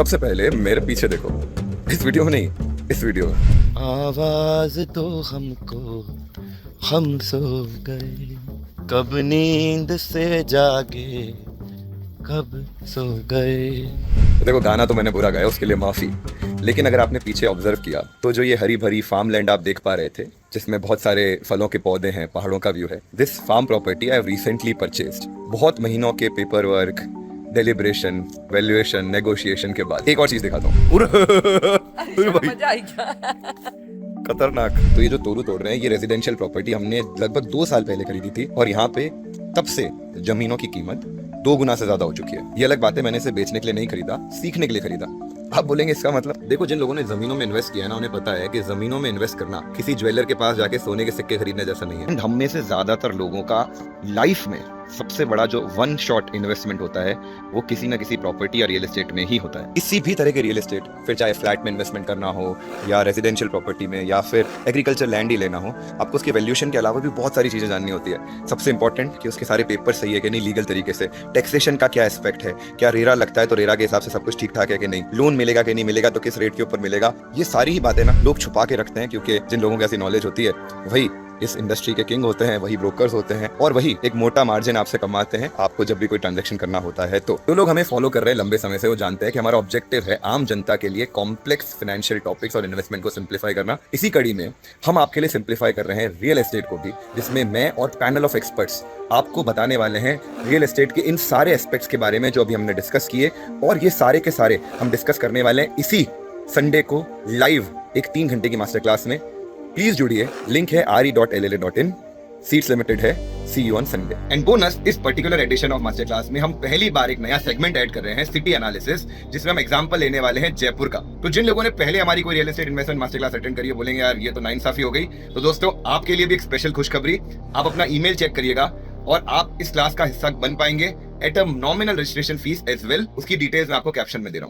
सबसे पहले मेरे पीछे देखो, इस वीडियो में नहीं, इस वीडियो में। आवाज दो हमको, हम सो गए, कब नींद से जागे, कब सो गए। देखो गाना तो मैंने बुरा गाया, उसके लिए माफी। लेकिन अगर आपने पीछे ऑब्जर्व किया तो जो ये हरी भरी फार्म लैंड आप देख पा रहे थे, जिसमें बहुत सारे फलों के पौधे हैं, पहाड़ों का व्यू है, this farm property I have recently purchased. बहुत महीनों के paper work, deliberation, valuation, negotiation के बाद एक और चीज दिखाता हूँ। मजा आई क्या? खतरनाक। तो ये जो तोरू तोड़ रहे हैं, ये रेजिडेंशियल प्रॉपर्टी हमने लगभग 2 साल पहले खरीदी थी और यहाँ पे तब से जमीनों की कीमत 2 गुना से ज्यादा हो चुकी है। ये अलग बात है, मैंने इसे बेचने के लिए नहीं खरीदा, सीखने के लिए खरीदा। आप बोलेंगे इसका मतलब? देखो, जिन लोगों ने जमीनों में इन्वेस्ट किया है ना, उन्हें पता है कि जमीनों में इन्वेस्ट करना किसी ज्वेलर के पास जाके सोने के सिक्के खरीदने जैसा नहीं है। हम में से ज्यादातर लोगों का लाइफ में सबसे बड़ा जो वन शॉट इन्वेस्टमेंट होता है वो किसी ना किसी प्रॉपर्टी या रियल एस्टेट में ही होता है। किसी भी तरह के रियल एस्टेट, फिर चाहे फ्लैट में इन्वेस्टमेंट करना हो या रेजिडेंशियल प्रॉपर्टी में या फिर एग्रीकल्चर लैंड ही लेना हो, आपको उसके वैल्यूएशन के अलावा भी बहुत सारी चीजें जाननी होती है। सबसे इंपॉर्टेंट कि उसके सारे पेपर सही है कि नहीं, लीगल तरीके से, टैक्सेशन का क्या एस्पेक्ट है, क्या रेरा लगता है तो रेरा के हिसाब से सब कुछ ठीक ठाक है कि नहीं, लोन मिलेगा कि नहीं मिलेगा, तो किस रेट के ऊपर मिलेगा। ये सारी ही बातें ना लोग छुपा के रखते हैं, क्योंकि जिन लोगों को ऐसी नॉलेज होती है वही इस इंडस्ट्री के किंग होते हैं, वही ब्रोकर्स होते हैं और वही एक मोटा मार्जिन आपसे कमाते हैं आपको जब भी कोई ट्रांजैक्शन करना होता है। तो जो लोग हमें फॉलो कर रहे हैं लंबे समय से, वो जानते हैं कि हमारा ऑब्जेक्टिव है आम जनता के लिए कॉम्प्लेक्स फाइनेंशियल टॉपिक्स और इन्वेस्टमेंट को सिंप्लीफाई करना। इसी कड़ी में हम आपके लिए सिंप्लीफाई कर रहे हैं रियल एस्टेट को भी, जिसमें मैं और पैनल ऑफ एक्सपर्ट्स आपको बताने वाले हैं रियल एस्टेट के इन सारे एस्पेक्ट्स के बारे में जो अभी हमने डिस्कस किए। और ये सारे के सारे हम डिस्कस करने वाले हैं इसी संडे को लाइव एक 3 घंटे की मास्टर क्लास में। प्लीज जुड़िए, लिंक है re.lla.in। सीट्स लिमिटेड है, see you on Sunday. And bonus, इस particular edition of master class में हम पहली बार एक नया सेगमेंट ऐड कर रहे हैं, सिटी एनालिसिस, जिसमें हम एग्जांपल लेने वाले हैं जयपुर का। तो जिन लोगों ने पहले हमारी कोई real estate investment master class attend करी है, बोलेंगे यार ये तो नाइंसाफी हो गई। तो दोस्तों, आपके लिए भी एक स्पेशल खुशखबरी, आप अपना ईमेल चेक करिएगा और आप इस क्लास का हिस्सा बन पाएंगे at a nominal registration fees as well. उसकी डिटेल्स मैं आपको कैप्शन में दे रहा हूं।